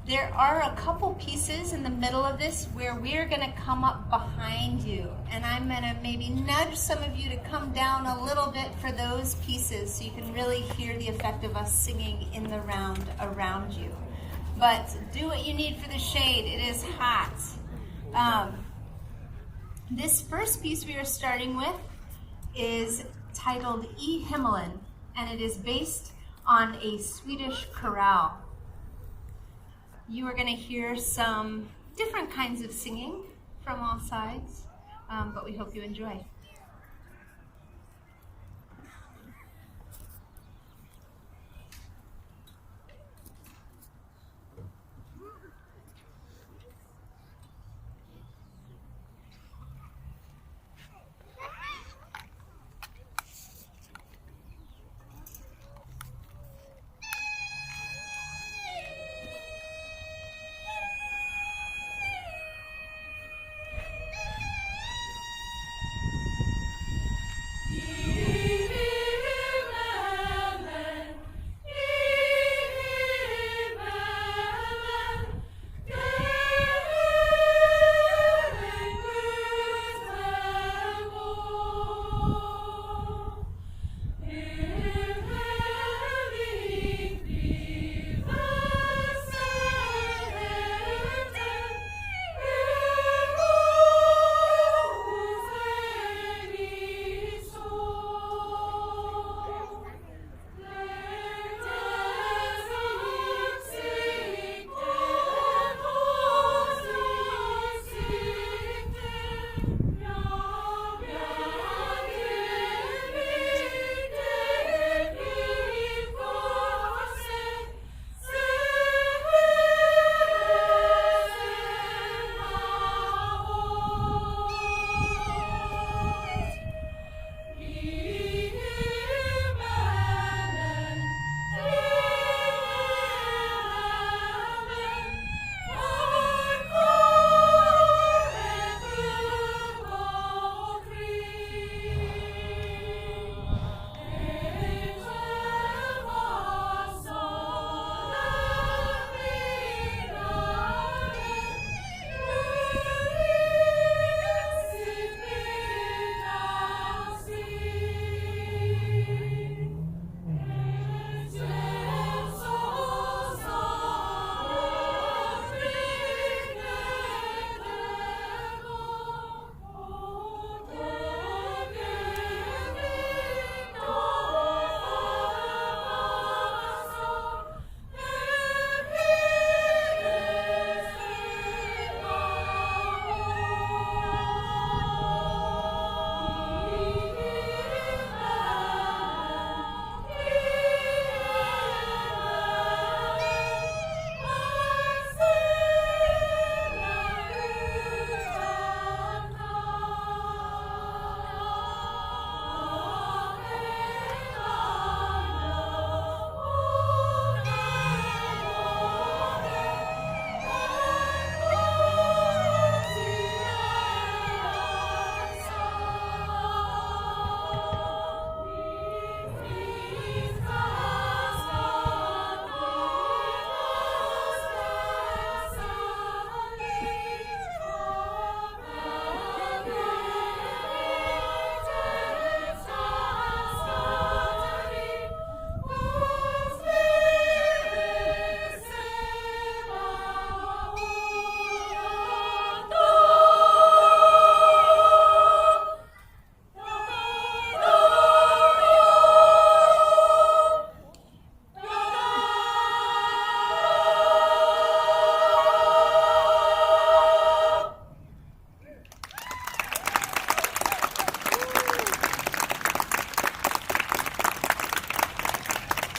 There are a couple pieces in the middle of this where we're gonna come up behind you, and I'm gonna maybe nudge some of you to come down a little bit for those pieces so you can really hear the effect of us singing in the round around you. But do what you need for the shade, it is hot. This first piece we are starting with is titled E Himmelen, and it is based on a Swedish chorale. You are going to hear some different kinds of singing from all sides, but we hope you enjoy.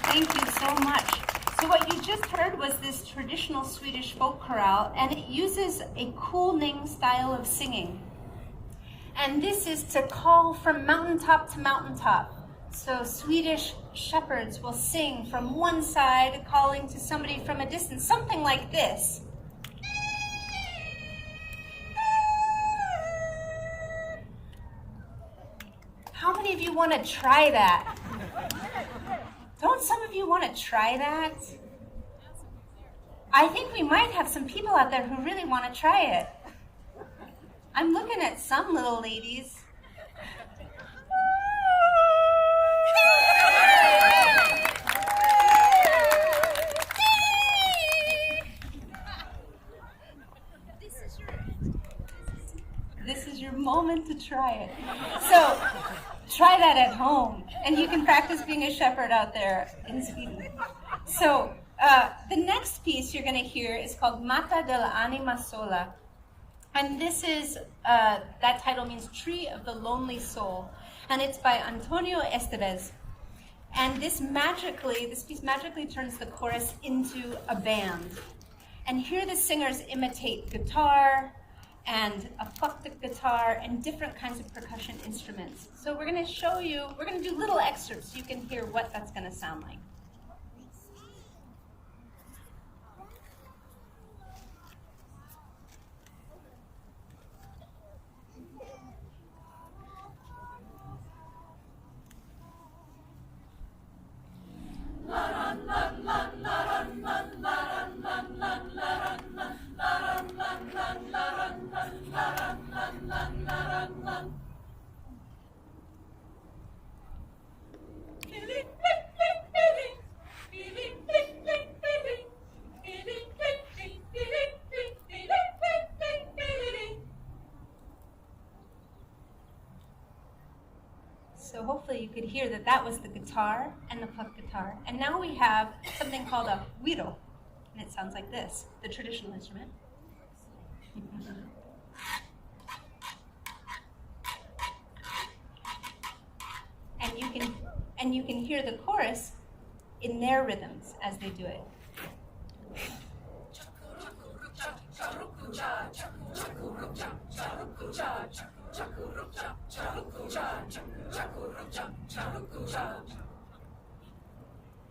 Thank you so much. So what you just heard was this traditional Swedish folk chorale, and it uses a kulning style of singing. And this is to call from mountaintop to mountaintop. So Swedish shepherds will sing from one side, calling to somebody from a distance, something like this. How many of you want to try that? Don't some of you want to try that? I think we might have some people out there who really want to try it. I'm looking at some little ladies. This is your moment to try it. So try that at home, and you can practice being a shepherd out there in Sweden. So the next piece you're going to hear is called Mata della Anima Sola. And this is, that title means Tree of the Lonely Soul. And it's by Antonio Estevez. And this piece magically turns the chorus into a band. And here the singers imitate guitar and a fucked guitar and different kinds of percussion instruments. So we're going to do little excerpts so you can hear what that's going to sound like. So hopefully you could hear that was the guitar and the plucked guitar. And now we have something called a güiro, and it sounds like this, the traditional instrument. And you can hear the chorus in their rhythms as they do it.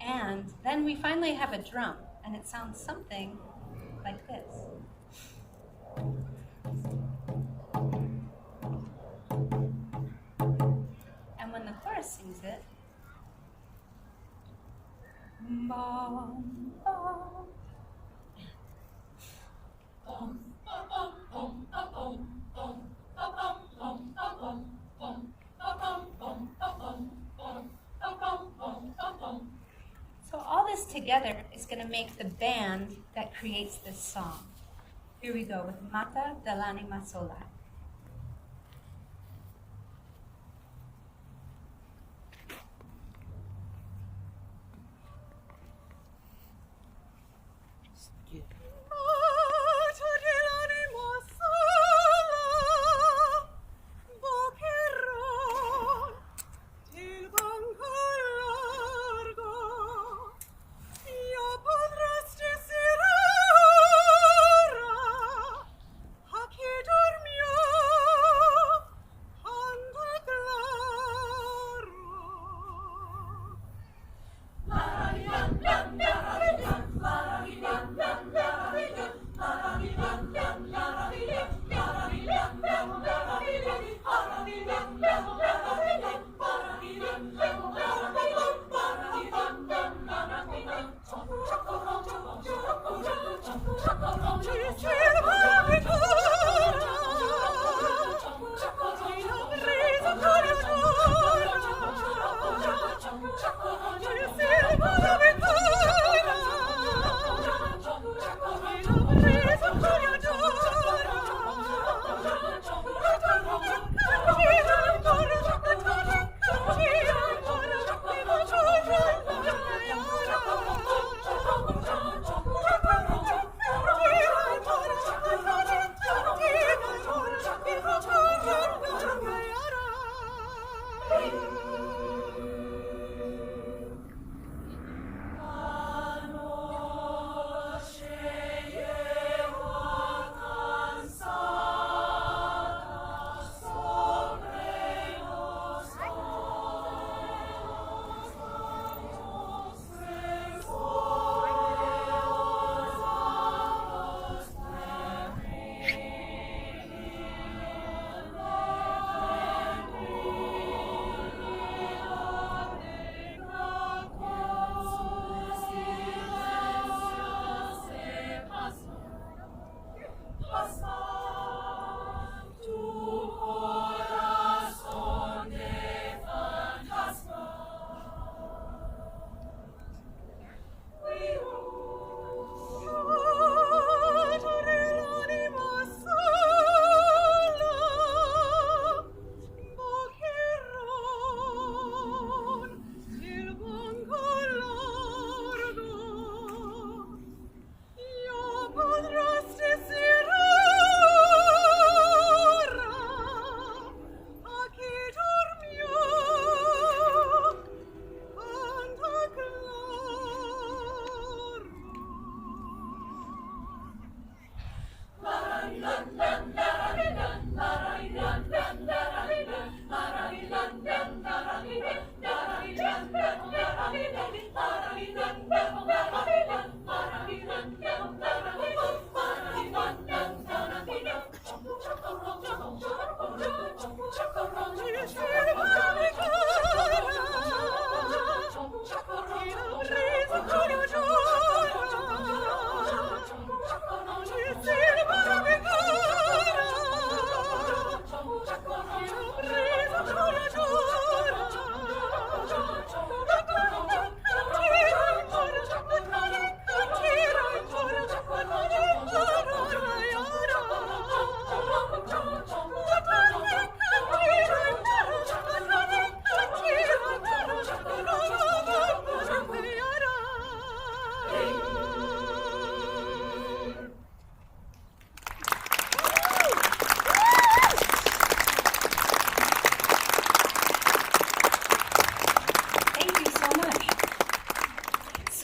And then we finally have a drum, and it sounds something like this. And when the chorus sings it, bum, bum, so all this together is going to make the band that creates this song. Here we go with Mata dell'Anima Sola.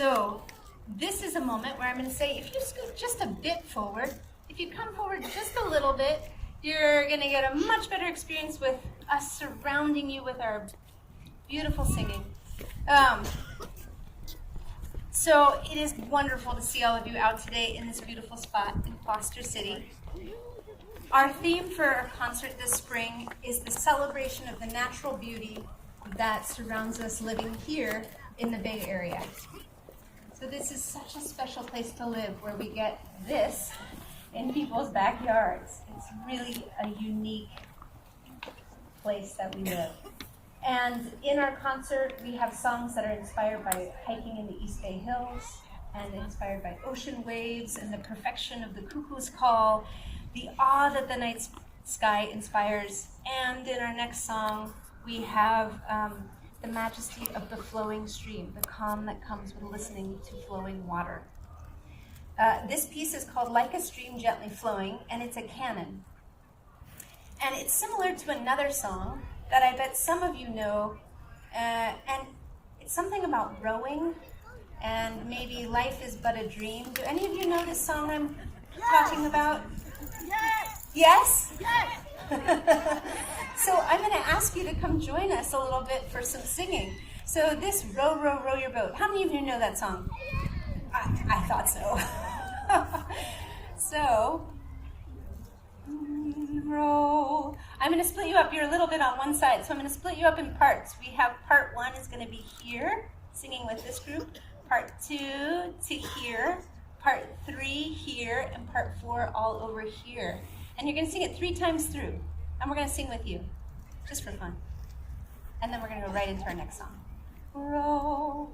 So this is a moment where I'm going to say, if you scoot just a bit forward, if you come forward just a little bit, you're going to get a much better experience with us surrounding you with our beautiful singing. So it is wonderful to see all of you out today in this beautiful spot in Foster City. Our theme for our concert this spring is the celebration of the natural beauty that surrounds us living here in the Bay Area. So this is such a special place to live, where we get this in people's backyards. It's really a unique place that we live. And in our concert, we have songs that are inspired by hiking in the East Bay Hills, and inspired by ocean waves and the perfection of the cuckoo's call, the awe that the night sky inspires. And in our next song, we have the majesty of the flowing stream, the calm that comes with listening to flowing water. This piece is called Like a Stream Gently Flowing, and it's a canon. And it's similar to another song that I bet some of you know, and it's something about rowing, and maybe life is but a dream. Do any of you know this song I'm talking about? Yes! Yes? Yes! So I'm going to ask you to come join us a little bit for some singing. So this Row, Row, Row Your Boat. How many of you know that song? I thought so. So, row. I'm going to split you up. You're a little bit on one side, so I'm going to split you up in parts. We have part 1 is going to be here, singing with this group. Part 2 to here. Part 3 here, and part 4 all over here. And you're going to sing it 3 times through. And we're going to sing with you, just for fun. And then we're going to go right into our next song. Row.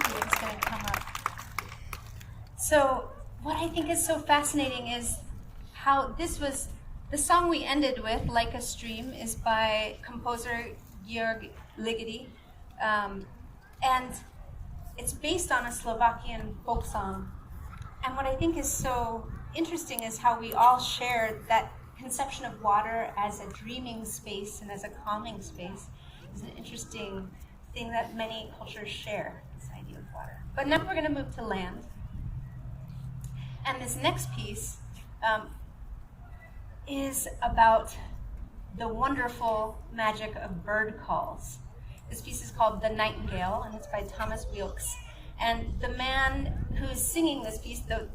copy is going to come up. So what I think is so fascinating is how this was, the song we ended with, Like a Stream, is by composer Georg Ligeti. And it's based on a Slovakian folk song. And what I think is so interesting is how we all share that conception of water as a dreaming space and as a calming space. Is an interesting thing that many cultures share, this idea of water. But now we're going to move to land. And this next piece is about the wonderful magic of bird calls. This piece is called The Nightingale, and it's by Thomas Weelkes. And the man who's singing this piece, the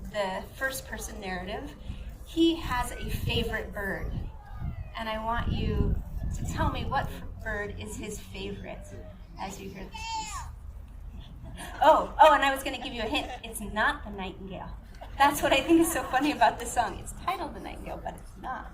first-person narrative, he has a favorite bird. And I want you to tell me what bird is his favorite as you hear this piece. Oh, and I was going to give you a hint. It's not the nightingale. That's what I think is so funny about this song. It's titled The Nightingale, but it's not.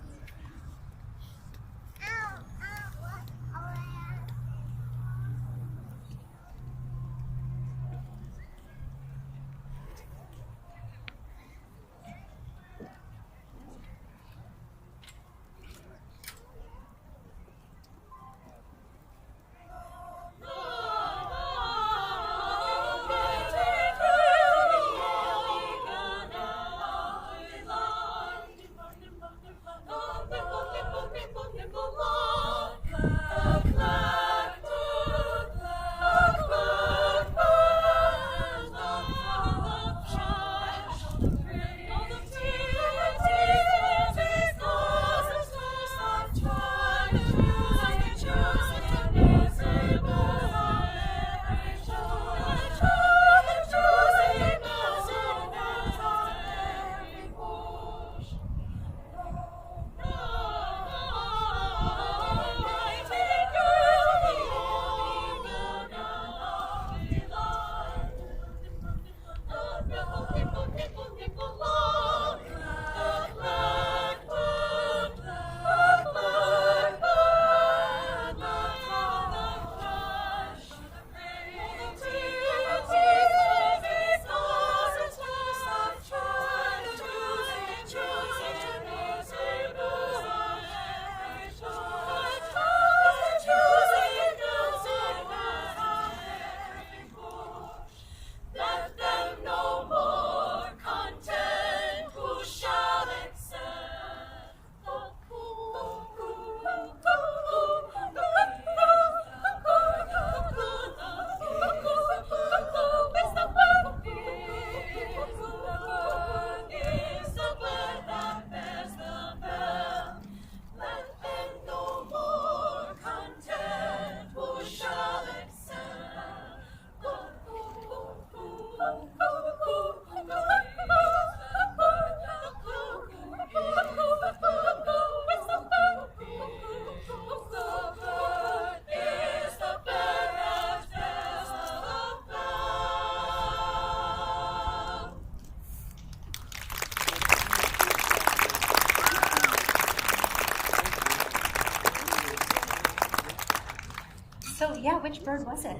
So yeah, which bird was it?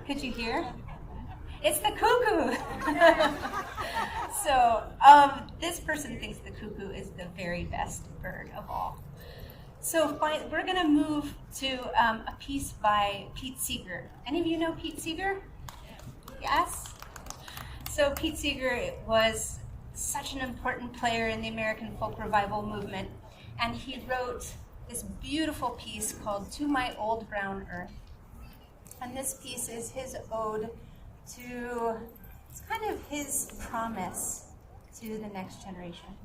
Could you hear? It's the cuckoo. So this person thinks the cuckoo is the very best bird of all. So we're going to move to a piece by Pete Seeger. Any of you know Pete Seeger? Yes? So Pete Seeger was such an important player in the American folk revival movement, and he wrote this beautiful piece called To My Old Brown Earth. And this piece is his ode to, it's kind of his promise to the next generation.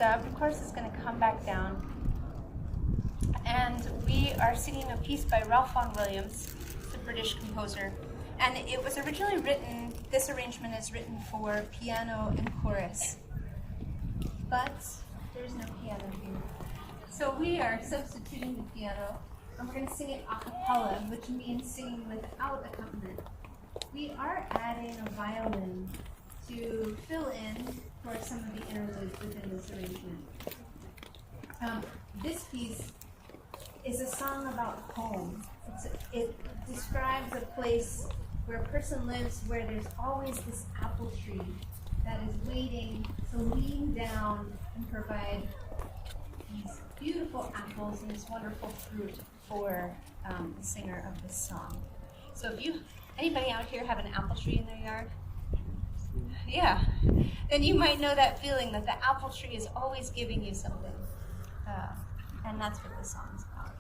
up. The chorus is going to come back down. And we are singing a piece by Ralph Vaughan Williams, the British composer. And it was originally written, this arrangement is written for piano and chorus. But there's no piano here. So we are substituting the piano, and we're going to sing it a cappella, which means singing without accompaniment. We are adding a violin to fill in for some of the interludes within this arrangement. This piece is a song about home. It describes a place where a person lives where there's always this apple tree that is waiting to lean down and provide these beautiful apples and this wonderful fruit for the singer of this song. So if anybody out here have an apple tree in their yard? Yeah, then you might know that feeling that the apple tree is always giving you something. And that's what this song is about.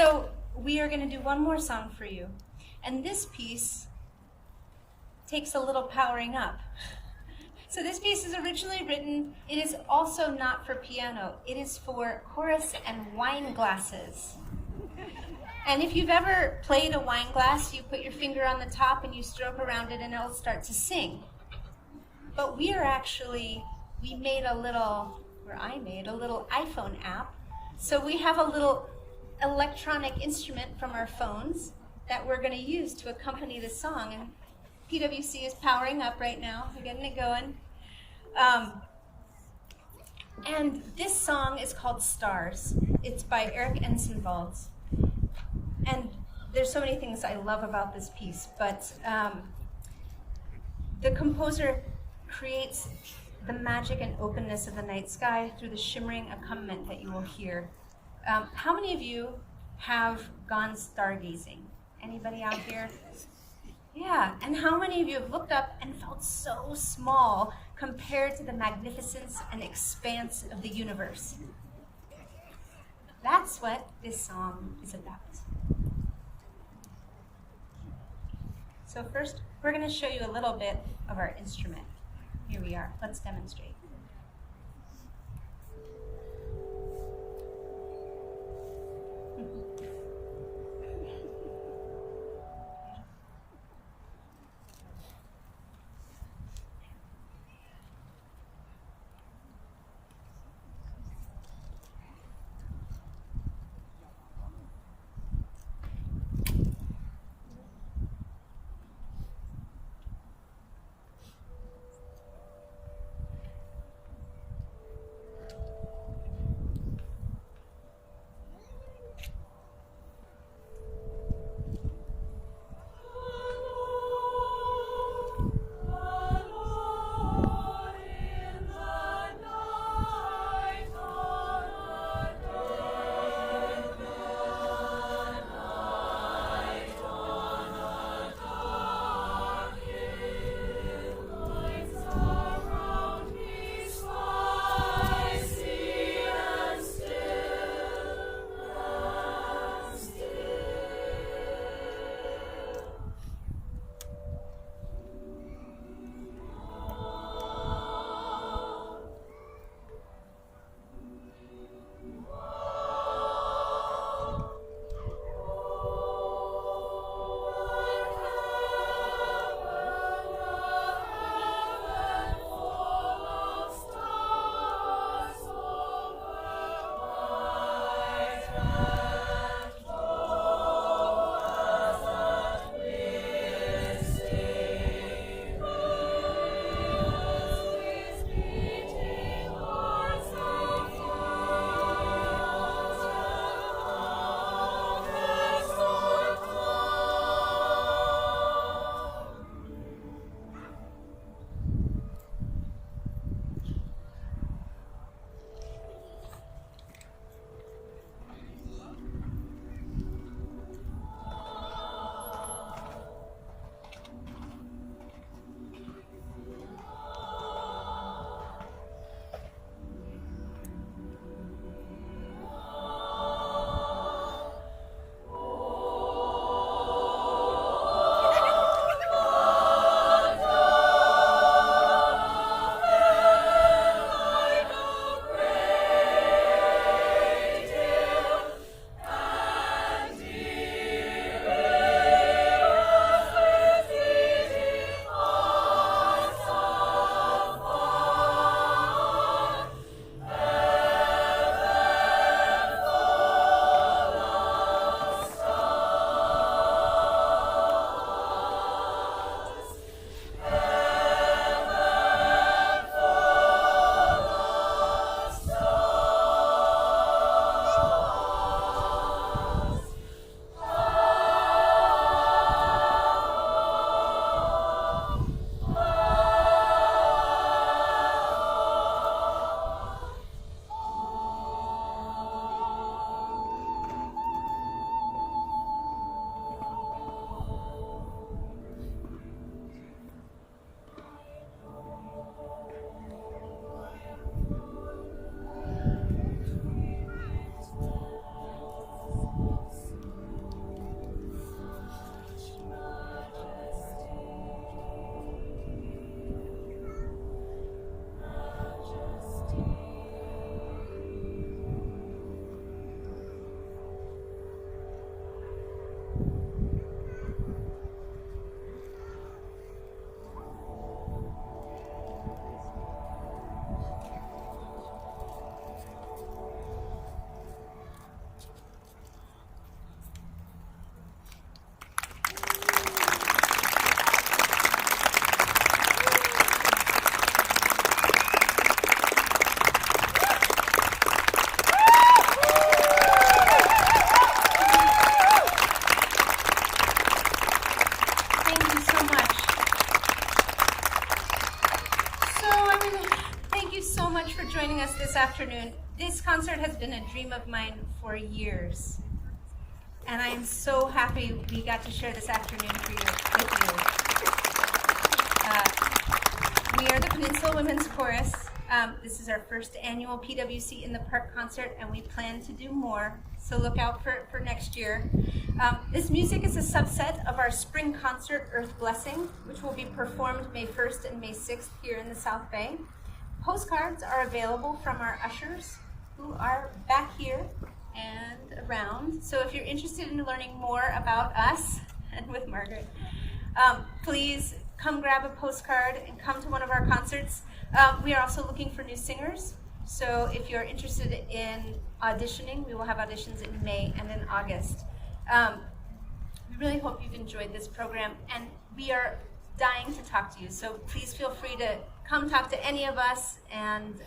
So we are going to do one more song for you. And this piece takes a little powering up. So this piece is originally written, it is also not for piano. It is for chorus and wine glasses. And if you've ever played a wine glass, you put your finger on the top and you stroke around it and it'll start to sing. But we made a little iPhone app. So we have a little electronic instrument from our phones that we're going to use to accompany the song. And PwC is powering up right now. We're getting it going. And this song is called Stars. It's by Eric Ensenwald. And there's so many things I love about this piece, but the composer creates the magic and openness of the night sky through the shimmering accompaniment that you will hear. How many of you have gone stargazing? Anybody out here? Yeah, and how many of you have looked up and felt so small compared to the magnificence and expanse of the universe? That's what this song is about. So first, we're going to show you a little bit of our instrument. Here we are. Let's demonstrate. Thank you so much. So thank you so much for joining us this afternoon. This concert has been a dream of mine for years. And I am so happy we got to share this afternoon with you. We are the Peninsual Women's Chorus. This is our first annual PWC in the Park concert, and we plan to do more, so look out for next year. This music is a subset of our spring concert, Earth Blessing, which will be performed May 1st and May 6th here in the South Bay. Postcards are available from our ushers, who are back here and around. So if you're interested in learning more about us, and with Margaret, please come grab a postcard and come to one of our concerts. We are also looking for new singers. So if you're interested in auditioning, we will have auditions in May and in August. We really hope you've enjoyed this program, and we are dying to talk to you. So please feel free to come talk to any of us, and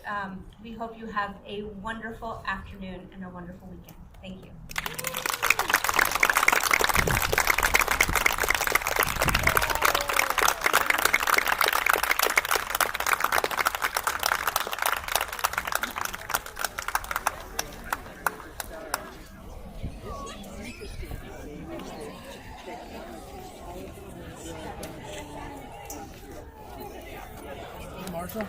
we hope you have a wonderful afternoon and a wonderful weekend. Thank you. Marshall?